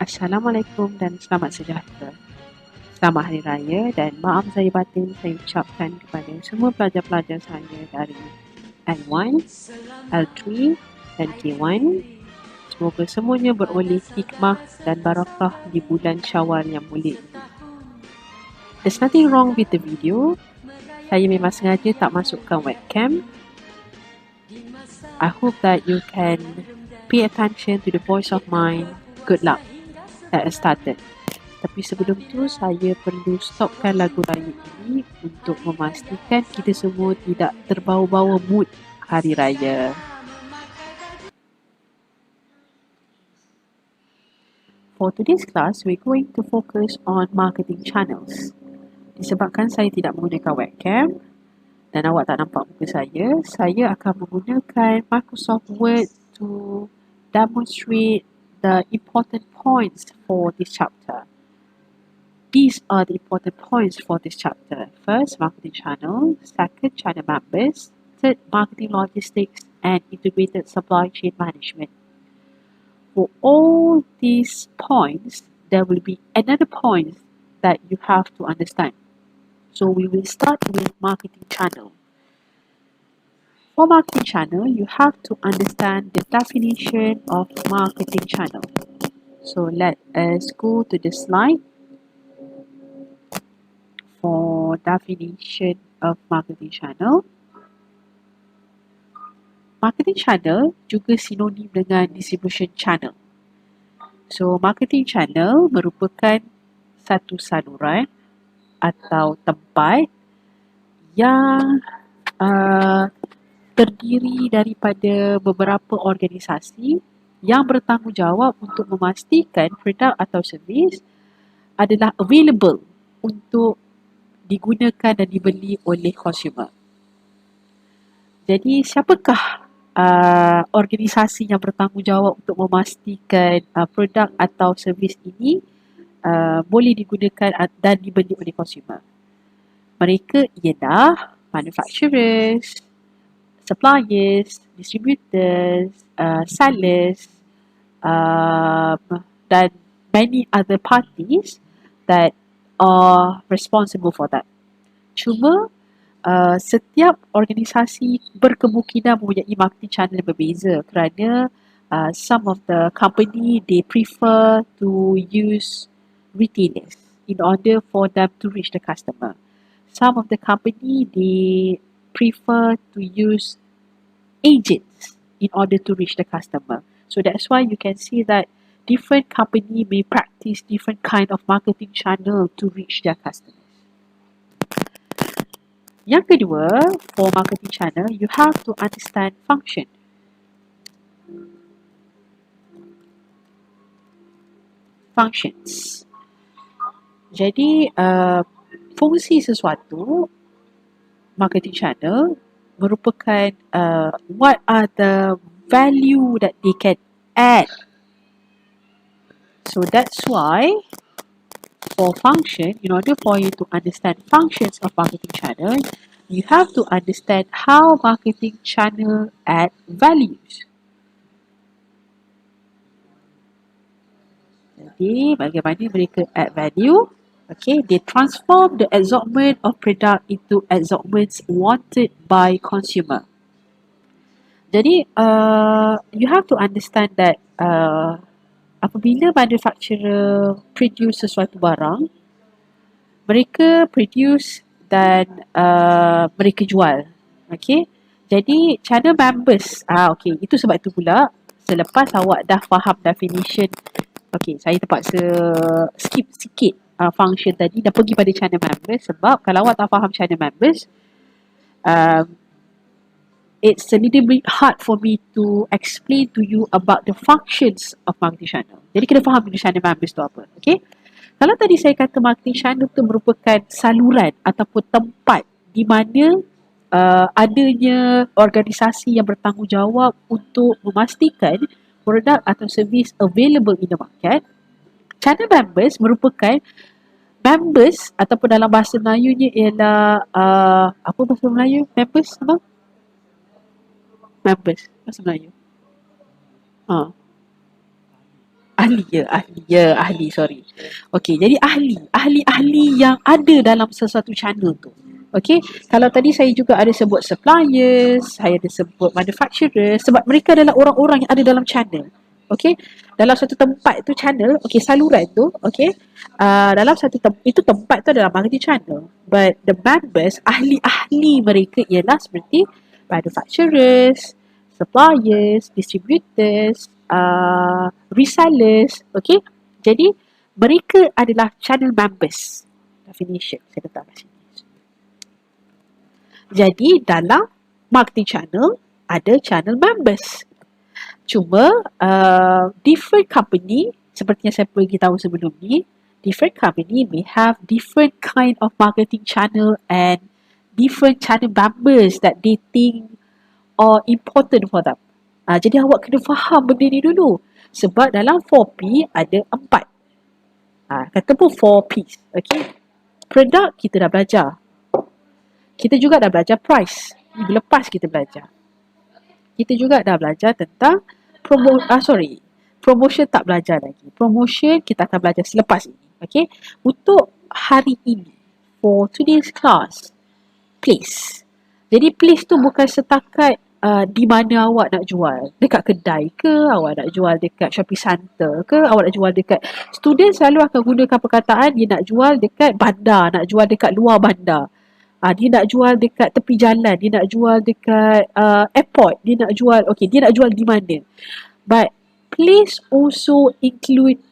Assalamualaikum dan selamat sejahtera. Selamat Hari Raya dan maaf zahir batin saya ucapkan kepada semua pelajar-pelajar saya dari N1, L3 dan K1. Semoga semuanya beroleh hikmah dan barakah di bulan Syawal yang mulia ini. There's nothing wrong with the video. Saya memang sengaja tak masukkan webcam. I hope that you can pay attention to the voice of mine. Good luck. That has started. Tapi sebelum tu saya perlu stopkan lagu raya ini untuk memastikan kita semua tidak terbawa-bawa mood hari raya. For today's class, we're going to focus on marketing channels. Disebabkan saya tidak menggunakan webcam dan awak tak nampak muka saya akan menggunakan Microsoft Word to demonstrate the important points for this chapter. These are the important points for this chapter. First, marketing channel. Second, channel members. Third, marketing logistics and integrated supply chain management. For all these points, there will be another point that you have to understand. So we will start with marketing channel. For marketing channel, you have to understand the definition of marketing channel. So let us go to the slide for definition of marketing channel. Marketing channel juga sinonim dengan distribution channel. So marketing channel merupakan satu saluran atau tempat yang terdiri daripada beberapa organisasi yang bertanggungjawab untuk memastikan produk atau servis adalah available untuk digunakan dan dibeli oleh consumer. Jadi siapakah organisasi yang bertanggungjawab untuk memastikan produk atau servis ini boleh digunakan dan dibeli oleh consumer? Mereka ialah manufacturers, suppliers, distributors, sellers, dan many other parties that are responsible for that. Cuma setiap organisasi berkemungkinan mempunyai marketing channel yang berbeza kerana some of the company they prefer to use retailers in order for them to reach the customer. Some of the company they prefer to use agents in order to reach the customer. So that's why you can see that different company may practice different kind of marketing channel to reach their customers. Yang kedua, for marketing channel, you have to understand function. Functions. Jadi, fungsi sesuatu, marketing channel, merupakan what are the value that they can add. So that's why for function, in order for you to understand functions of marketing channel, you have to understand how marketing channel add values. Jadi, bagaimana mereka add value? Okay, they transform the assortment of product into assortments wanted by consumer. Jadi, you have to understand that apabila manufacturer produce sesuatu barang, mereka produce dan mereka jual. Okay, jadi channel members, okay, itu sebab itu pula selepas awak dah faham definition, okay, saya terpaksa skip sikit function tadi dan pergi pada channel members sebab kalau awak tak faham channel members, it's a little bit hard for me to explain to you about the functions of marketing channel. Jadi kena faham dulu channel members tu apa. Okay? Kalau tadi saya kata marketing channel tu merupakan saluran ataupun tempat di mana adanya organisasi yang bertanggungjawab untuk memastikan produk atau servis available in the market. Channel members merupakan members ataupun dalam bahasa Melayunya ialah apa bahasa Melayu? Members apa? Members bahasa Melayu. ahli, sorry. Okey, jadi ahli-ahli yang ada dalam sesuatu channel tu. Okey, kalau tadi saya juga ada sebut suppliers, saya ada sebut manufacturers, sebab mereka adalah orang-orang yang ada dalam channel. Okey, dalam satu tempat tu channel, okey, saluran tu, okey, dalam satu itu tempat tu adalah marketing channel. But the members, ahli-ahli mereka ialah seperti manufacturers, suppliers, distributors, resellers, okay. Jadi mereka adalah channel members. Definition saya letak kat sini. Jadi dalam marketing channel ada channel members. Cuma different company, seperti yang saya pergi tahu sebelum ni, different company may have different kind of marketing channel and different channel members that they think are important for them. Jadi awak kena faham benda ni dulu. Sebab dalam 4P ada 4. Kata pun 4Ps. Okay. Produk kita dah belajar. Kita juga dah belajar price. Minggu lepas kita belajar. Kita juga dah belajar tentang promotion tak belajar lagi. Promotion kita akan belajar selepas ini. Okay. Untuk hari ini, for today's class, place. Jadi place tu bukan setakat di mana awak nak jual. Dekat kedai ke, awak nak jual dekat shopping center ke, awak nak jual dekat... Student selalu akan gunakan perkataan dia nak jual dekat bandar, nak jual dekat luar bandar. Dia nak jual dekat tepi jalan, dia nak jual dekat airport, dia nak jual, okay, dia nak jual di mana. But please also include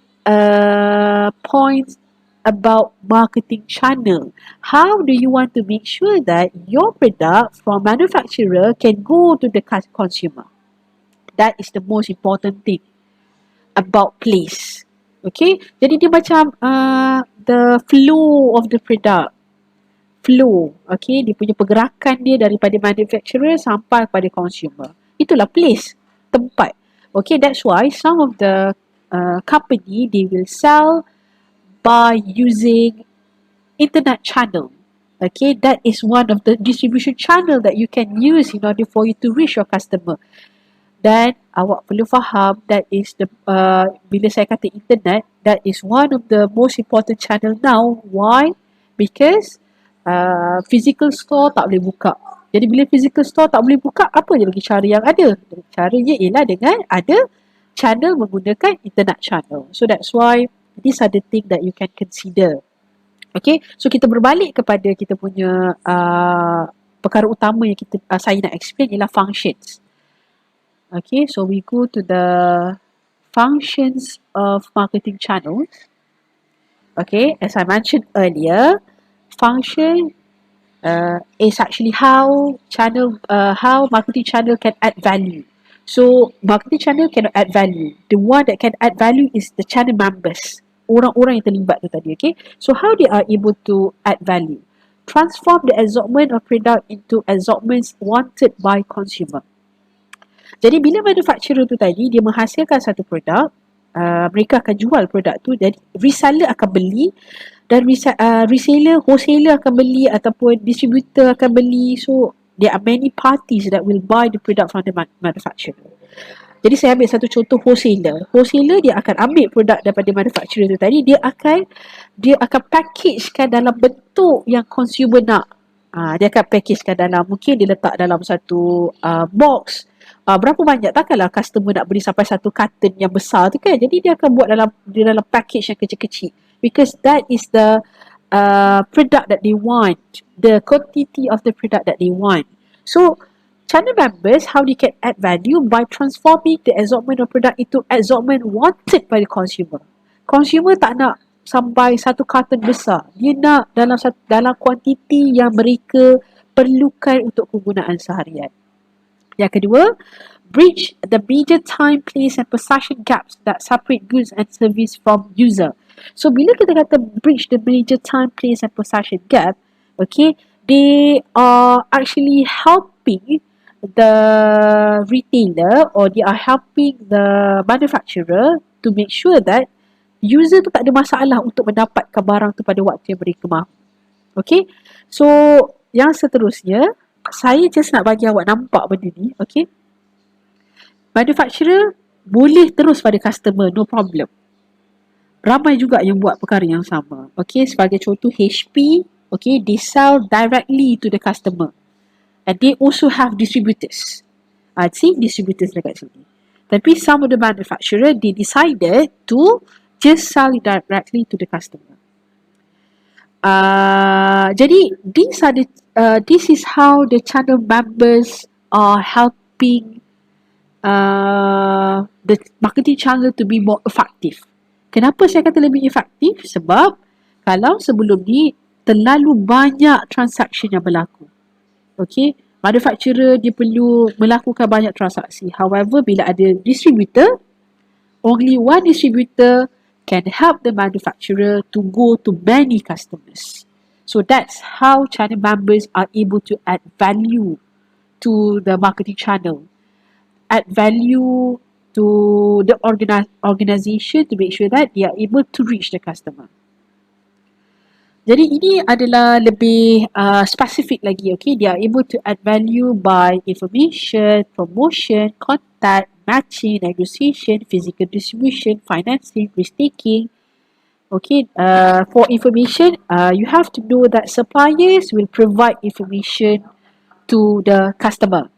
points about marketing channel. How do you want to make sure that your product from manufacturer can go to the consumer? That is the most important thing about place. Okay, jadi dia macam the flow of the product. Flow, okay, dia punya pergerakan dia daripada manufacturer sampai pada consumer. Itulah place, tempat. Okay, that's why some of the company, they will sell by using internet channel. Okay, that is one of the distribution channel that you can use in order for you to reach your customer. Dan awak perlu faham that is the bila saya kata internet, that is one of the most important channel now. Why? Because physical store tak boleh buka. Jadi bila physical store tak boleh buka, apa je lagi cara yang ada? Caranya ialah dengan ada channel menggunakan internet channel. So that's why these are the things that you can consider. Okay, so kita berbalik kepada kita punya perkara utama yang saya nak explain ialah functions. Okay, so we go to the functions of marketing channels. Okay, as I mentioned earlier, function is actually how marketing channel can add value. So marketing channel cannot add value. The one that can add value is the channel members. Orang-orang yang terlibat tu tadi, okay? So how they are able to add value? Transform the assortment of product into assortments wanted by consumer. Jadi bila manufacturer tu tadi, dia menghasilkan satu produk, mereka akan jual produk tu, jadi reseller akan beli, dan reseller, wholesaler akan beli, ataupun distributor akan beli. So there are many parties that will buy the product from the manufacturer. Jadi saya ambil satu contoh wholesaler. Wholesaler dia akan ambil produk daripada manufacturer tu tadi, dia akan packagekan dalam bentuk yang consumer nak. Dia akan packagekan dalam, mungkin dia letak dalam satu box. Berapa banyak, takkanlah customer nak beli sampai satu carton yang besar tu kan. Jadi dia akan buat dalam package yang kecil-kecil. Because that is the product that they want, the quantity of the product that they want. So channel members, how they can add value by transforming the assortment of product into assortment wanted by the consumer. Consumer tak nak sampai satu carton besar. Dia nak dalam kuantiti yang mereka perlukan untuk kegunaan seharian. Yang kedua, bridge the major time, place and possession gaps that separate goods and service from user. So bila kita kata bridge the major time, place and possession gap, okay, they are actually helping the retailer, or they are helping the manufacturer to make sure that user tu tak ada masalah untuk mendapatkan barang tu pada waktu yang mereka mahu. Okay, so yang seterusnya, saya just nak bagi awak nampak benda ni. Okay, manufacturer boleh terus pada customer, no problem. ramai juga yang buat perkara yang sama. Okay, sebagai contoh HP, okay, they sell directly to the customer. And they also have distributors. See, distributors dekat sini. Tapi some of the manufacturer, they decided to just sell it directly to the customer. Jadi, this is how the channel members are helping the marketing channel to be more effective. Kenapa saya kata lebih efektif? Sebab kalau sebelum ni terlalu banyak transaksi yang berlaku. Okay, manufacturer dia perlu melakukan banyak transaksi. However, bila ada distributor, only one distributor can help the manufacturer to go to many customers. So that's how channel members are able to add value to the marketing channel. Add value to the organization to make sure that they are able to reach the customer. Jadi ini adalah lebih spesifik lagi, okay? They are able to add value by information, promotion, contact, matching, negotiation, physical distribution, financing, risk-taking. Okay, for information, you have to know that suppliers will provide information to the customer.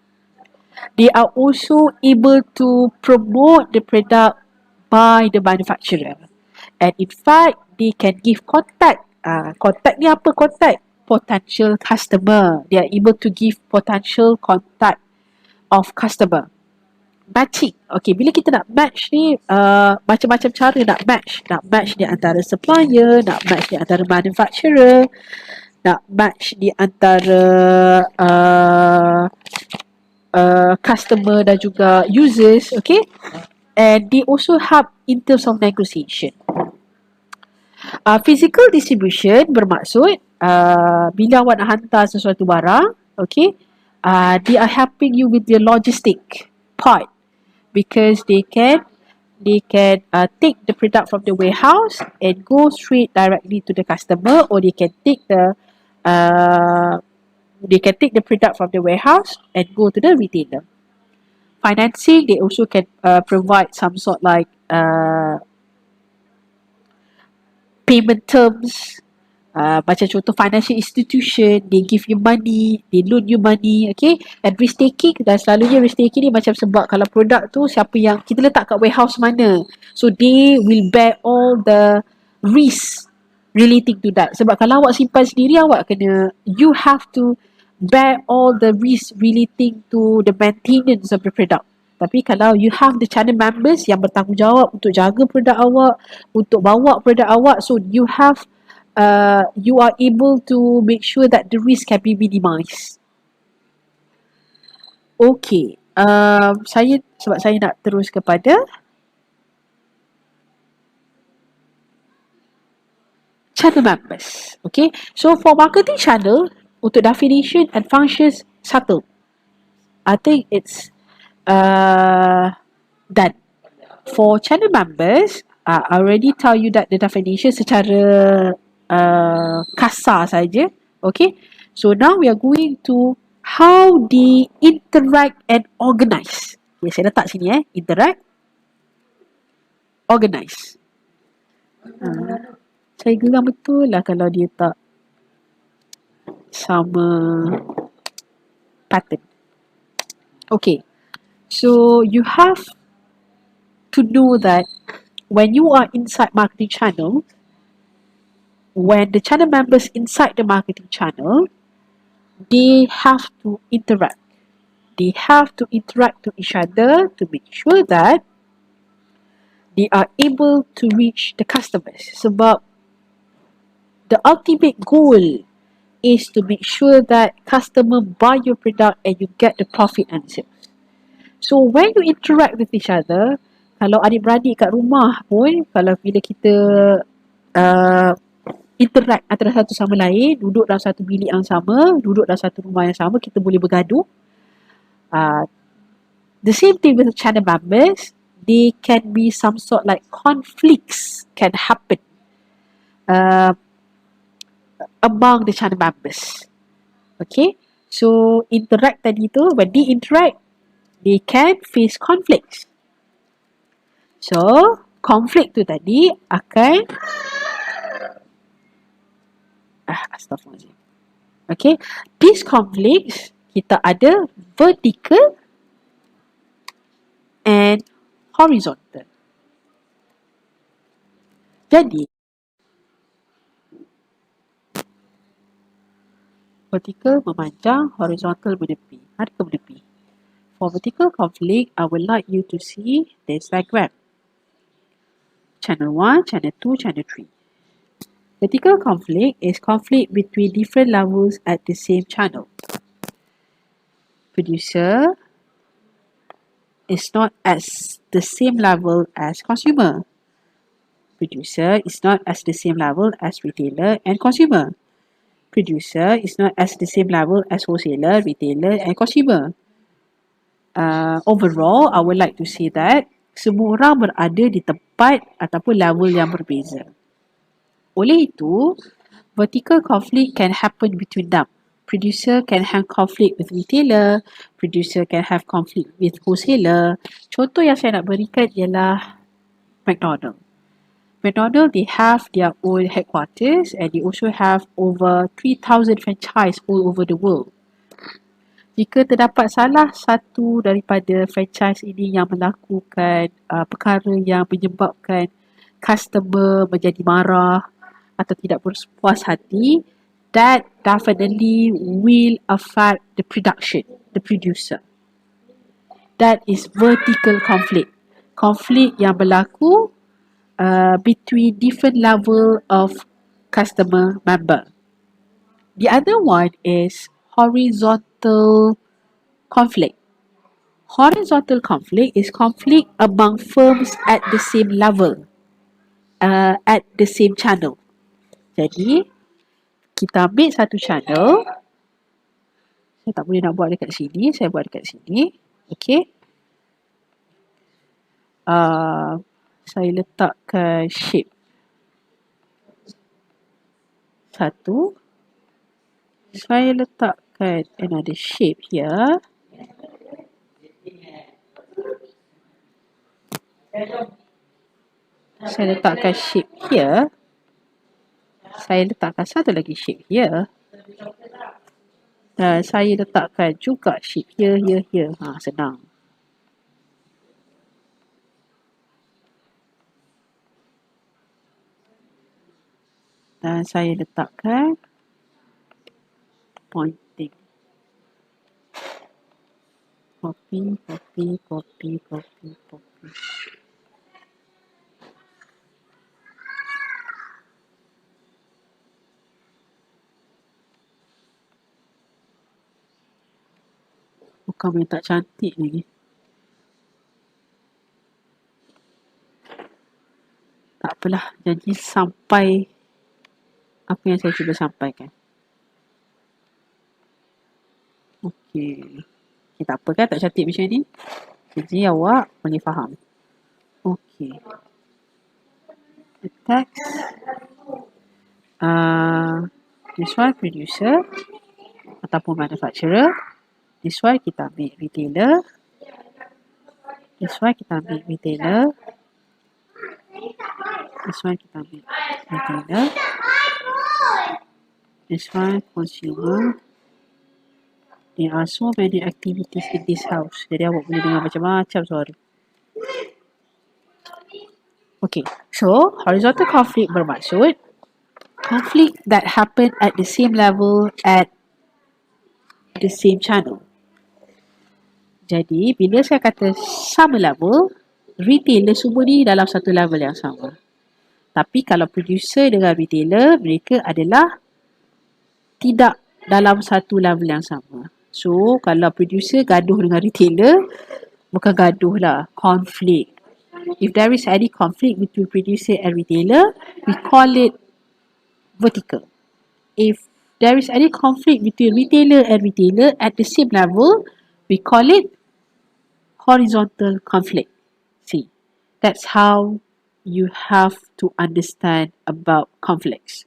They are also able to promote the product by the manufacturer. And in fact, they can give contact. Contact ni apa contact? Potential customer. They are able to give potential contact of customer. Matching. Okay, bila kita nak match ni, macam-macam cara nak match. Nak match di antara supplier, nak match di antara manufacturer, nak match di antara customer dan juga users. Okay, and they also help in terms of negotiation. Physical distribution bermaksud bila awak nak hantar sesuatu barang, okay, they are helping you with the logistic part because they can take the product from the warehouse and go straight directly to the customer, or they can take the product from the warehouse and go to the retailer. Financing, they also can provide some sort like payment terms, macam contoh financial institution, they give you money, they loan you money, okay. And risk taking, dan selalunya risk taking ni macam sebab kalau produk tu siapa yang kita letak kat warehouse mana, so they will bear all the risk relating to that. Sebab kalau awak simpan sendiri, awak kena, you have to bear all the risk relating to the maintenance of the product. Tapi kalau you have the channel members yang bertanggungjawab untuk jaga produk awak, untuk bawa produk awak, so you have you are able to make sure that the risk can be minimized. Okay, sebab saya nak terus kepada channel members. Okay, so for marketing channel, untuk definition and functions satu, I think it's done. For channel members, I already tell you that the definition secara kasar saja. Okay, so now we are going to how they interact and organize. Okay, saya letak sini interact, organize. Saya geram betul lah kalau dia tak sama pattern. Okay, so you have to know that when you are inside marketing channel, when the channel members inside the marketing channel, they have to interact. They have to interact to each other to make sure that they are able to reach the customers. Sebab the ultimate goal is to make sure that customer buy your product and you get the profit and sales. So when you interact with each other, kalau adik-beradik kat rumah pun, kalau bila kita interact antara satu sama lain, duduk dalam satu bilik yang sama, duduk dalam satu rumah yang sama, kita boleh bergaduh. The same thing with the channel members, they can be some sort like conflicts can happen among the channel members. Okay, so interact tadi tu, when they interact, they can face conflicts. So Konflik tu tadi akan astagfirullahaladzim. Okay, these conflicts kita ada vertical and horizontal. Jadi vertical memanjang, horizontal menepi. Ada ke menepi? For vertical conflict, I would like you to see this diagram. Channel 1, channel 2, channel 3. Vertical conflict is conflict between different levels at the same channel. Producer is not at the same level as consumer. Producer is not at the same level as retailer and consumer. Producer is not at the same level as wholesaler, retailer and consumer. Overall, I would like to say that semua orang berada di tempat ataupun level yang berbeza. Oleh itu, vertical conflict can happen between them. Producer can have conflict with retailer, producer can have conflict with wholesaler. Contoh yang saya nak berikan ialah McDonald's. McDonald's, they have their own headquarters and they also have over 3,000 franchise all over the world. Jika terdapat salah satu daripada franchise ini yang melakukan perkara yang menyebabkan customer menjadi marah atau tidak berpuas hati, that definitely will affect the producer. That is vertical conflict. Konflik yang berlaku between different level of customer member. The other one is horizontal conflict. Horizontal conflict is conflict among firms at the same level, at the same channel. Jadi, kita ambil satu channel. Saya tak boleh nak buat dekat sini. Saya buat dekat sini. Okay. Saya letakkan shape. Satu. Saya letakkan another shape here. Saya letakkan shape here. Saya letakkan satu lagi shape here. Dan saya letakkan juga shape here. Senang. Dan saya letakkan pointing. Copy. Bukan main tak cantik lagi. Tak apalah, janji sampai apa yang saya cuba sampaikan. Okey. Tak apa kan, tak cantik macam ni. Jadi awak boleh faham. Okey. The text. This one producer ataupun manufacturer. This one kita ambil retailer. This one kita ambil retailer. This one kita ambil retailer. This one consumer. There are so many activities in this house. Jadi awak boleh dengar macam-macam suara. Okay, so horizontal conflict bermaksud conflict that happen at the same level at the same channel. Jadi, bila saya kata sama level, retailer semua ni dalam satu level yang sama. Tapi kalau producer dengan retailer, mereka adalah tidak dalam satu level yang sama. So, kalau producer gaduh dengan retailer, bukan gaduh lah, conflict. If there is any conflict between producer and retailer, we call it vertical. If there is any conflict between retailer and retailer at the same level, we call it horizontal conflict. See, that's how you have to understand about conflicts.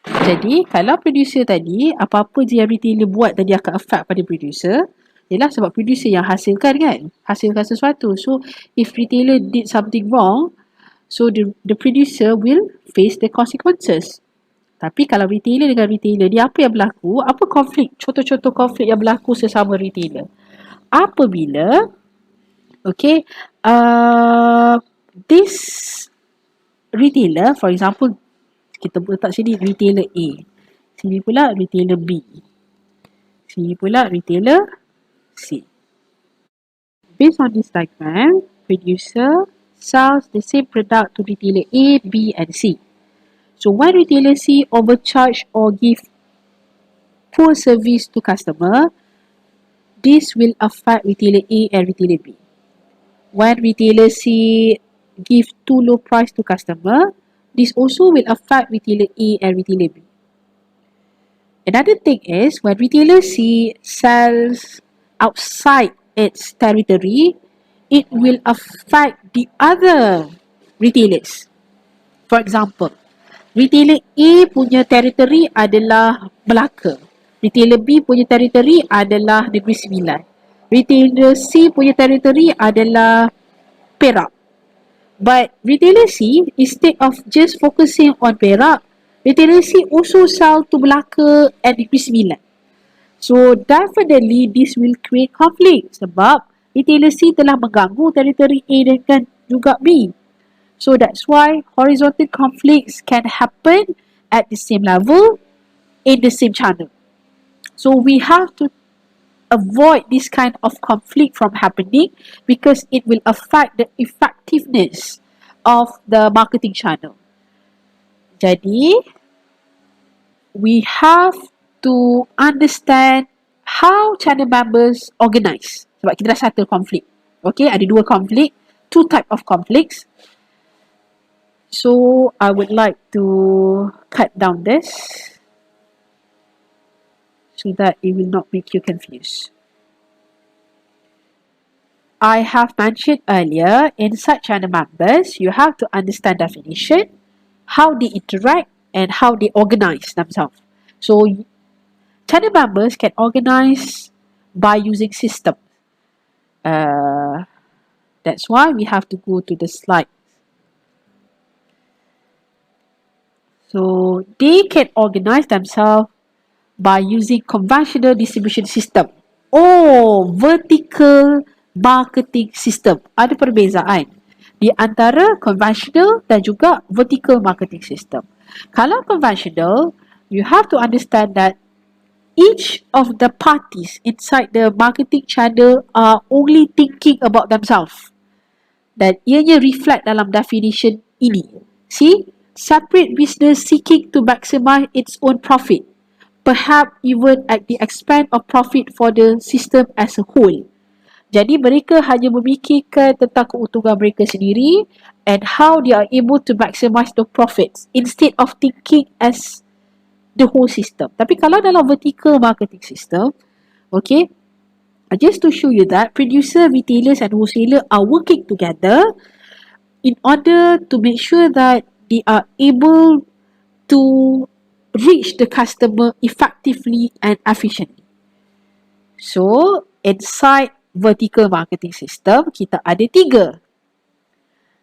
Jadi, kalau producer tadi, apa-apa je yang retailer buat tadi akan affect pada producer, ialah sebab producer yang hasilkan kan, hasilkan sesuatu. So, if retailer did something wrong, So the producer will face the consequences. Tapi kalau retailer dengan retailer, dia apa yang berlaku? Apa konflik? Contoh-contoh konflik yang berlaku sesama retailer. Apabila, okay, this retailer, for example, kita letak sini retailer A. Sini pula retailer B. Sini pula retailer C. Based on this diagram, producer sells the same product to retailer A, B and C. So when retailer C overcharge or give poor service to customer, this will affect retailer A and retailer B. When retailer C give too low price to customer, this also will affect retailer A and retailer B. Another thing is when retailer C sells outside its territory, it will affect the other retailers. For example, retailer A punya territory adalah Melaka. Retailer B punya territory adalah Negeri Sembilan. Retailer C punya territory adalah Perak. But retailer C, instead of just focusing on Perak, retailer C also sell to Melaka and Negeri Sembilan. So definitely this will create conflict sebab retailer C telah mengganggu territory A dengan juga B. So that's why horizontal conflicts can happen at the same level in the same channel. So we have to avoid this kind of conflict from happening because it will affect the effectiveness of the marketing channel. Jadi, we have to understand how channel members organize. Sebab kita dah settle konflik. Okay, ada dua konflik, two type of conflicts. So, I would like to cut down this so that it will not make you confused. I have mentioned earlier, inside channel members, you have to understand definition, how they interact, and how they organize themselves. So, channel members can organize by using systems. That's why we have to go to the slide. So, they can organize themselves by using conventional distribution system or vertical marketing system. Ada perbezaan di antara conventional dan juga vertical marketing system. Kalau conventional, you have to understand that each of the parties inside the marketing channel are only thinking about themselves. Dan ianya reflect dalam definition ini. See, separate business seeking to maximize its own profit, perhaps even at the expense of profit for the system as a whole. Jadi mereka hanya memikirkan tentang keuntungan mereka sendiri and how they are able to maximize the profits instead of thinking as the whole system. Tapi kalau dalam vertical marketing system, okay, just to show you that producer, retailers and wholesaler are working together in order to make sure that they are able to reach the customer effectively and efficiently. So, inside vertical marketing system, kita ada 3.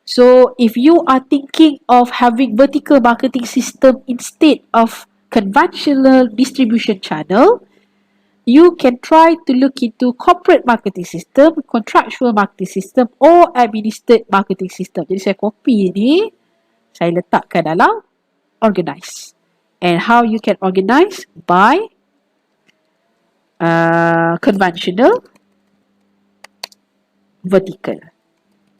So, if you are thinking of having vertical marketing system instead of conventional distribution channel, you can try to look into corporate marketing system, contractual marketing system or administered marketing system. Jadi saya copy ni, saya letakkan dalam organize. And how you can organize by conventional, vertical.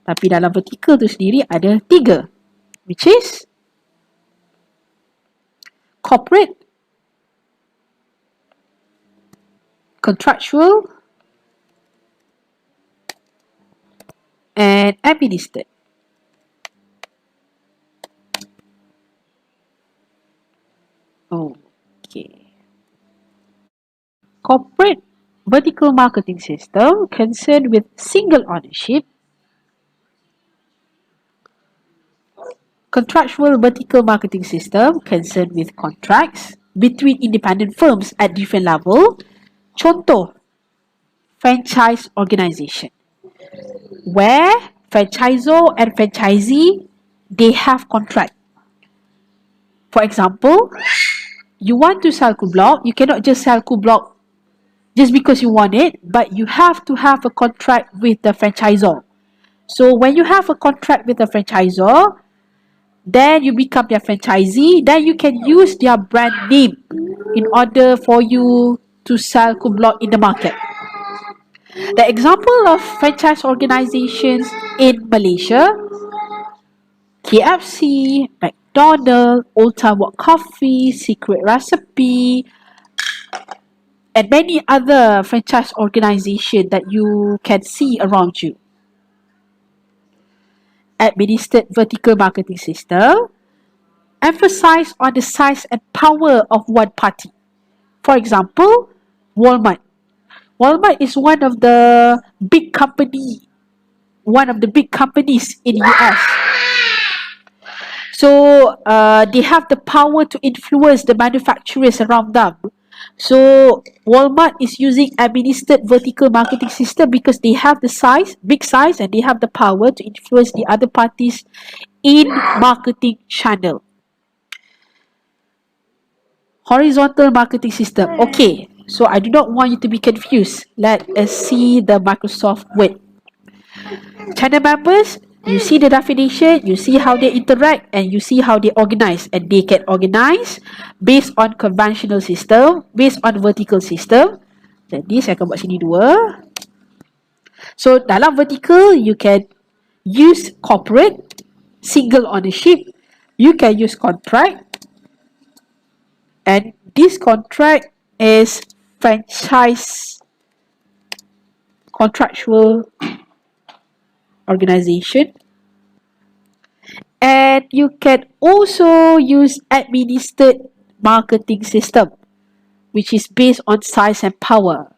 Tapi dalam vertical tu sendiri ada 3, which is corporate, contractual, and administered. Okay. Corporate vertical marketing system concerned with single ownership. Contractual vertical marketing system concerned with contracts between independent firms at different level. Contoh, franchise organization, where franchisor and franchisee they have contract. For example, you want to sell Kublock, you cannot just sell Kublock just because you want it, but you have to have a contract with the franchisor. So when you have a contract with the franchisor, then you become their franchisee, then you can use their brand name in order for you to sell Kublock in the market. The example of franchise organizations in Malaysia, KFC, McDonald's, Old Town Walk Coffee, Secret Recipe, and many other franchise organizations that you can see around you. Administered vertical marketing system emphasize on the size and power of one party. For example, Walmart. Walmart is one of the big companies in US. So they have the power to influence the manufacturers around them. So Walmart is using administered vertical marketing system because they have the big size, and they have the power to influence the other parties in marketing channel. Horizontal marketing system. Okay, so I do not want you to be confused. Let us see the Microsoft Word. Channel members, you see the definition, you see how they interact, and you see how they organize. And they can organize based on conventional system, based on vertical system. Jadi saya akan buat sini dua. So dalam vertical, you can use corporate, single ownership, you can use contract, and this contract is franchise contractual organization. And you can also use administered marketing system, which is based on size and power.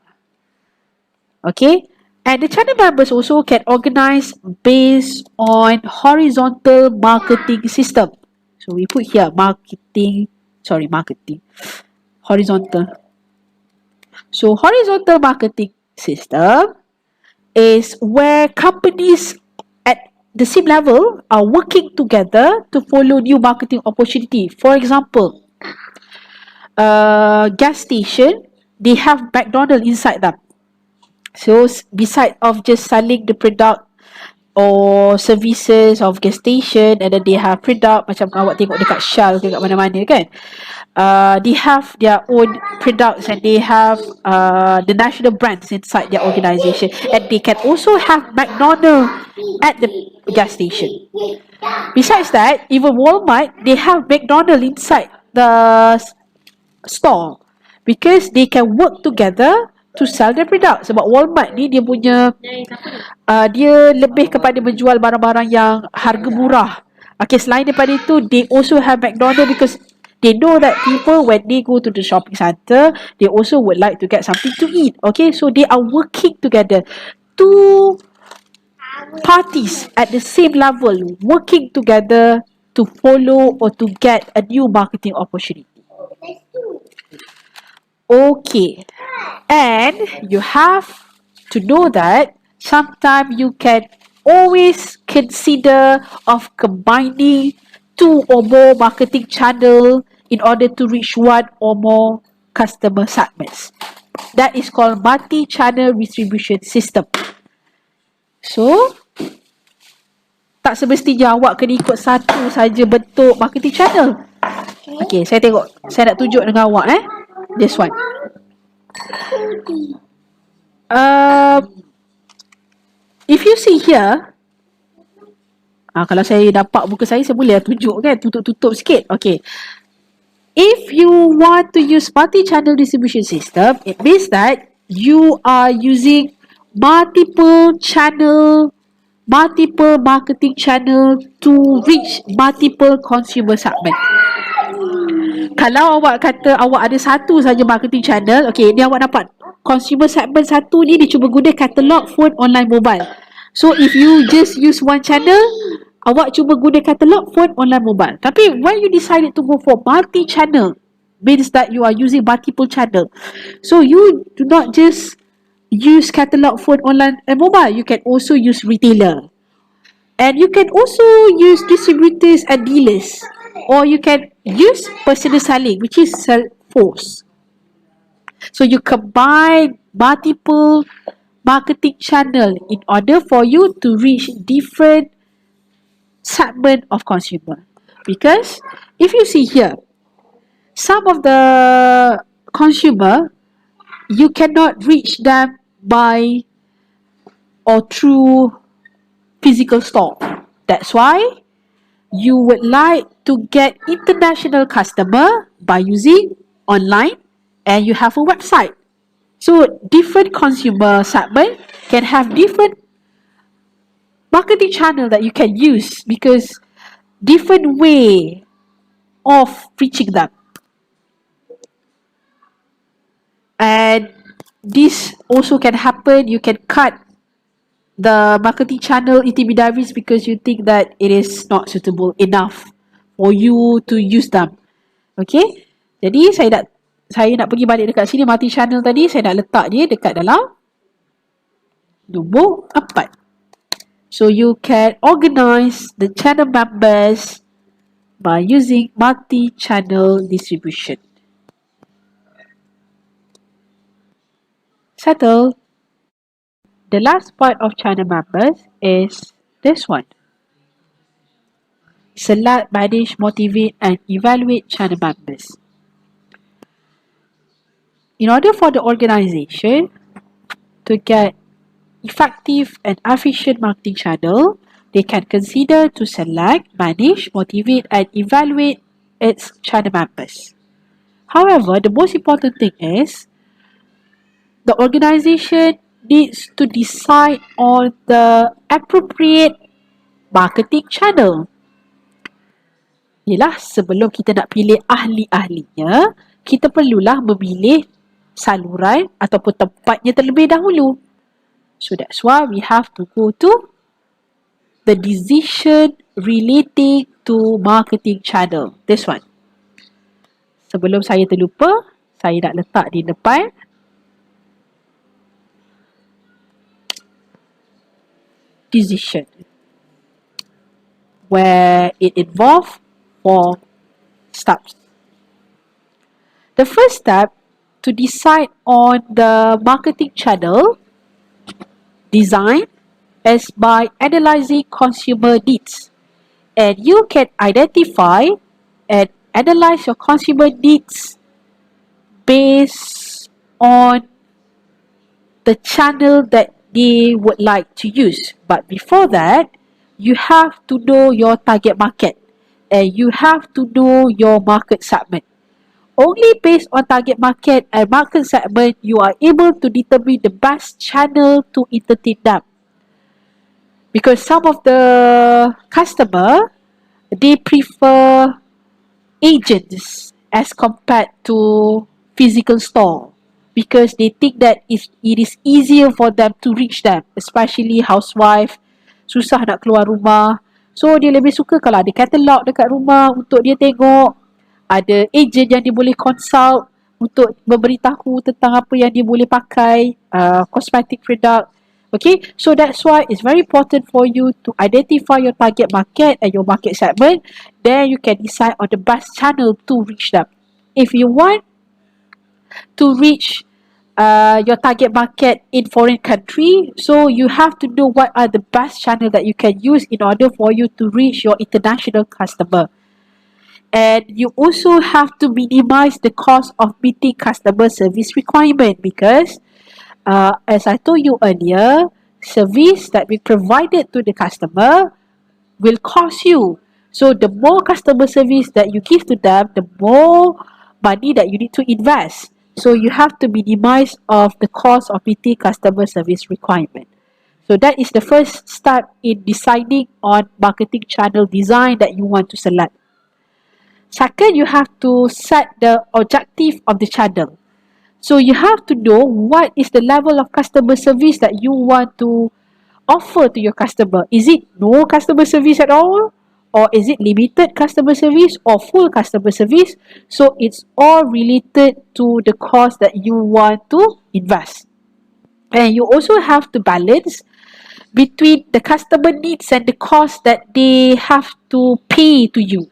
Okay, and the channel members also can organize based on horizontal marketing system. So we put here horizontal. So horizontal marketing system is where companies at the same level are working together to follow new marketing opportunity. For example, gas station, they have McDonald's inside them. So beside of just selling the product or services of gas station, and then they have product macam awak tengok dekat Shell ke kat mana-mana kan, they have their own products, and they have the national brands inside their organization, and they can also have McDonald's at the gas station. Besides that, even Walmart, they have McDonald's inside the store because they can work together to sell their product. Sebab Walmart ni dia punya dia lebih kepada menjual barang-barang yang harga murah. Okay, selain daripada itu, they also have McDonald's because they know that people, when they go to the shopping center, they also would like to get something to eat. Okay, so they are working together. Two parties at the same level working together to follow or to get a new marketing opportunity. Okay, and you have to know that sometimes you can always consider of combining two or more marketing channel in order to reach one or more customer segments. That is called multi-channel distribution system. So, tak semestinya awak kena ikut satu saja bentuk marketing channel. Okay, saya nak tunjuk dengan awak this one. If you see here, kalau saya dapat buku saya boleh tunjuk kan, tutup sikit. Okay, if you want to use multi-channel distribution system, it means that you are using multiple marketing channel to reach multiple consumer segment. Kalau awak kata awak ada satu saja marketing channel, okay, ni awak dapat consumer segment satu ni, dia cuba guna katalog, phone, online, mobile. So if you just use one channel, awak cuba guna katalog, phone, online, mobile. Tapi when you decided to go for multi-channel, means that you are using multiple channel. So you do not just use katalog, phone, online, and mobile. You can also use retailer. And you can also use distributors and dealers, or you can use personal selling, which is Salesforce. So you combine multiple marketing channel in order for you to reach different segment of consumer. Because if you see here, some of the consumer, you cannot reach them by or through physical store. That's why you would like to get international customer by using online, and you have a website. So different consumer segment can have different marketing channel that you can use, because different way of reaching them. And this also can happen, you can cut the marketing channel intermediaries because you think that it is not suitable enough for you to use them. Okay, jadi saya nak pergi balik dekat sini, marketing channel tadi saya nak letak dia dekat dalam nombor 4. So you can organize the channel members by using multi-channel distribution. Settle. The last part of channel members is this one. Select, manage, motivate, and evaluate channel members. In order for the organization to get effective and efficient marketing channel, they can consider to select, manage, motivate, and evaluate its channel members. However, the most important thing is the organization needs to decide on the appropriate marketing channel. Yelah, sebelum kita nak pilih ahli-ahlinya, kita perlulah memilih saluran ataupun tempatnya terlebih dahulu. So that's why we have to go to the decision relating to marketing channel. This one. Sebelum saya terlupa, saya nak letak di depan. Decision. Where it involves 4 steps. The first step to decide on the marketing channel design is by analyzing consumer needs. And you can identify and analyze your consumer needs based on the channel that they would like to use. But before that, you have to know your target market and you have to know your market segment. Only based on target market and market segment, you are able to determine the best channel to entertain them. Because some of the customer, they prefer agents as compared to physical store, because they think that it is easier for them to reach them, especially housewife, susah nak keluar rumah. So dia lebih suka kalau ada katalog dekat rumah untuk dia tengok, ada agent yang dia boleh consult untuk memberitahu tentang apa yang dia boleh pakai, cosmetic product. Okay, so that's why it's very important for you to identify your target market and your market segment. Then you can decide on the best channel to reach them. If you want to reach your target market in foreign country, so you have to know what are the best channel that you can use in order for you to reach your international customer. And you also have to minimize the cost of meeting customer service requirement, because as I told you earlier, service that we provided to the customer will cost you. So the more customer service that you give to them, the more money that you need to invest. So you have to minimize of the cost of meeting customer service requirement. So that is the first step in deciding on marketing channel design that you want to select. Second, you have to set the objective of the channel. So you have to know what is the level of customer service that you want to offer to your customer. Is it no customer service at all? Or is it limited customer service or full customer service? So it's all related to the cost that you want to invest. And you also have to balance between the customer needs and the cost that they have to pay to you.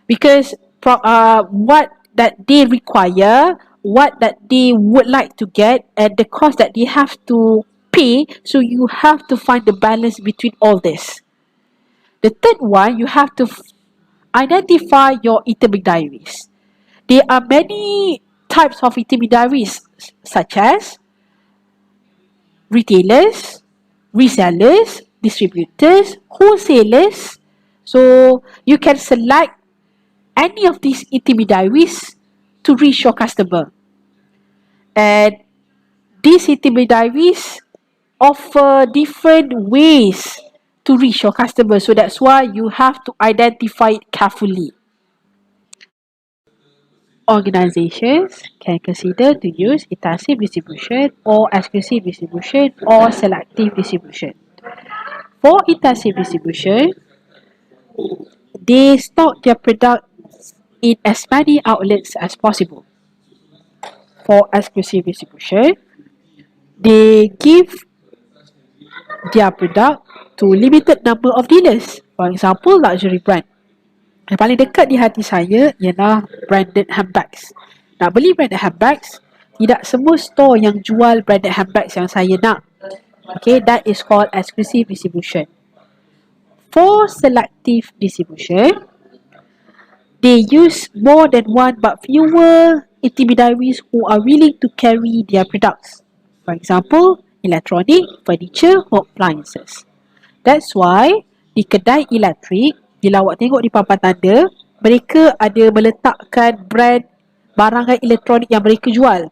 Because what that they require, what that they would like to get, and the cost that they have to pay, so you have to find the balance between all this. The third one, you have to identify your intermediaries. There are many types of intermediaries, such as retailers, resellers, distributors, wholesalers. So you can select any of these intermediaries to reach your customer. And these intermediaries offer different ways to reach your customer. So that's why you have to identify it carefully. Organizations can consider to use intensive distribution or exclusive distribution or selective distribution. For intensive distribution, they stock their products in as many outlets as possible. For exclusive distribution, they give their product to limited number of dealers. For example, luxury brand. Yang paling dekat di hati saya ialah branded handbags. Nak beli branded handbags, tidak semua store yang jual branded handbags yang saya nak. Okay, that is called exclusive distribution. For selective distribution, they use more than one but fewer intermediaries who are willing to carry their products. For example, electronic, furniture, or appliances. That's why di kedai elektrik, bila awak tengok di papan tanda, mereka ada meletakkan brand barangan elektronik yang mereka jual.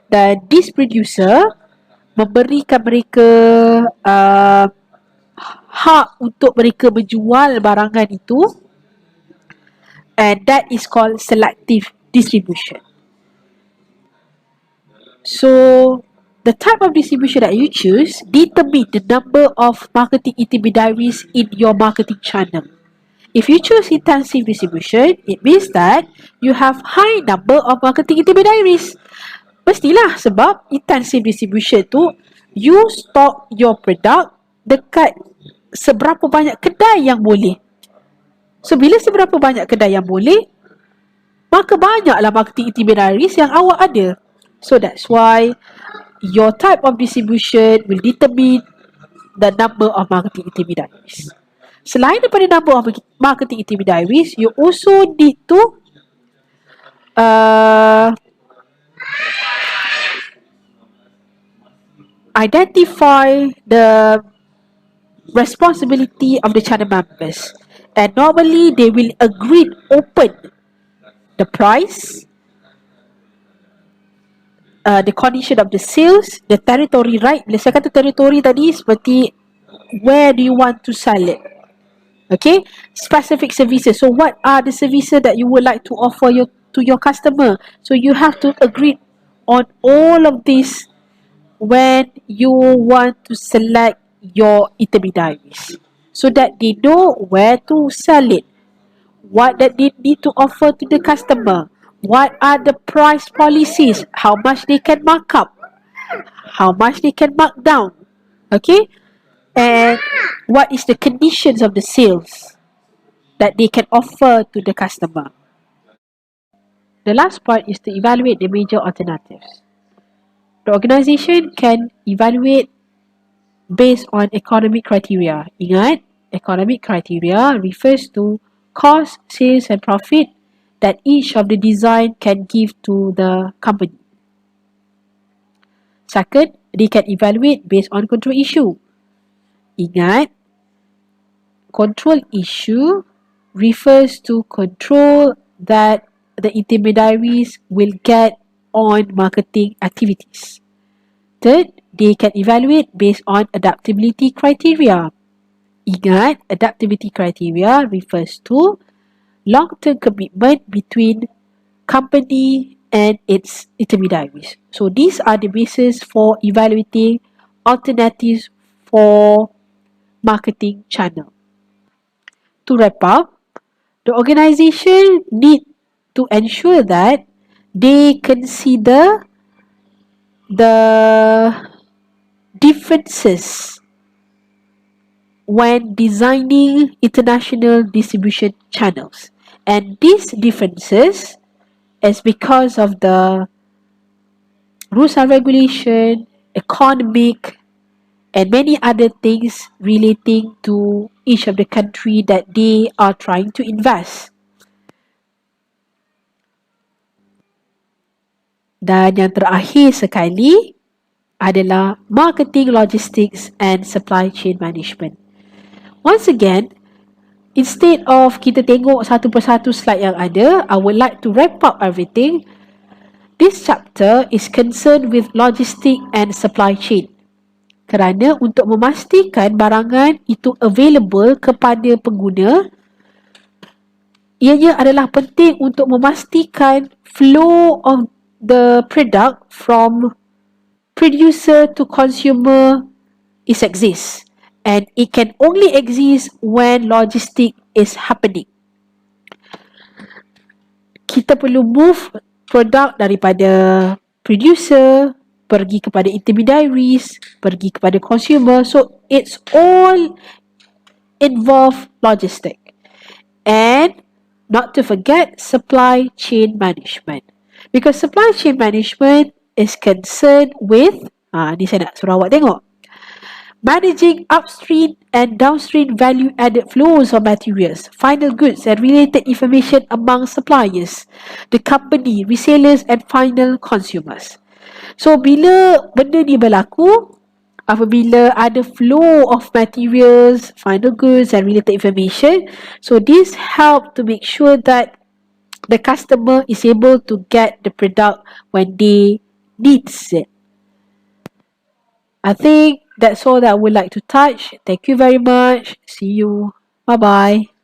Dan this producer memberikan mereka hak untuk mereka menjual barangan itu, and that is called selective distribution. So, the type of distribution that you choose determine the number of marketing intermediaries in your marketing channel. If you choose intensive distribution, it means that you have high number of marketing intermediaries. Mestilah, sebab intensive distribution tu, you stock your product dekat seberapa banyak kedai yang boleh. So, bila seberapa banyak kedai yang boleh, maka banyaklah marketing intermediaries yang awak ada. So, that's why your type of distribution will determine the number of marketing intermediaries. Selain daripada number of marketing intermediaries, you also need to identify the responsibility of the channel members. And normally, they will agree open the price, the condition of the sales, the territory, right? Bila saya kata territory tadi, seperti where do you want to sell it? Okay, specific services. So what are the services that you would like to offer to your customer? So you have to agree on all of this when you want to select your intermediaries, so that they know where to sell it, what that they need to offer to the customer, what are the price policies, how much they can mark up, how much they can mark down, okay, and what is the conditions of the sales that they can offer to the customer. The last part is to evaluate the major alternatives. The organization can evaluate based on economic criteria. Ingat, economic criteria refers to cost, sales and profit that each of the design can give to the company. Second, they can evaluate based on control issue. Ingat, control issue refers to control that the intermediaries will get on marketing activities. Third, they can evaluate based on adaptability criteria. Ingat, adaptability criteria refers to long-term commitment between company and its intermediaries. So these are the basis for evaluating alternatives for marketing channel. To wrap up, the organization need to ensure that they consider the differences when designing international distribution channels. And these differences is because of the rules and regulation, economic, and many other things relating to each of the country that they are trying to invest. Dan yang terakhir sekali adalah marketing, logistics and supply chain management. Once again, instead of kita tengok satu persatu slide yang ada, I would like to wrap up everything. This chapter is concerned with logistic and supply chain. Kerana untuk memastikan barangan itu available kepada pengguna, ianya adalah penting untuk memastikan flow of the product from producer to consumer is exists. And it can only exist when logistic is happening. Kita perlu move produk daripada producer pergi kepada intermediaries, pergi kepada consumer. So it's all involve logistic. And not to forget supply chain management. Because supply chain management is concerned with, ni saya nak suruh awak tengok, managing upstream and downstream value-added flows of materials, final goods and related information among suppliers, the company, resellers and final consumers. So, bila benda ni berlaku, apabila ada flow of materials, final goods and related information, so this help to make sure that the customer is able to get the product when they needs it. I think that's all that I would like to touch. Thank you very much. See you. Bye-bye.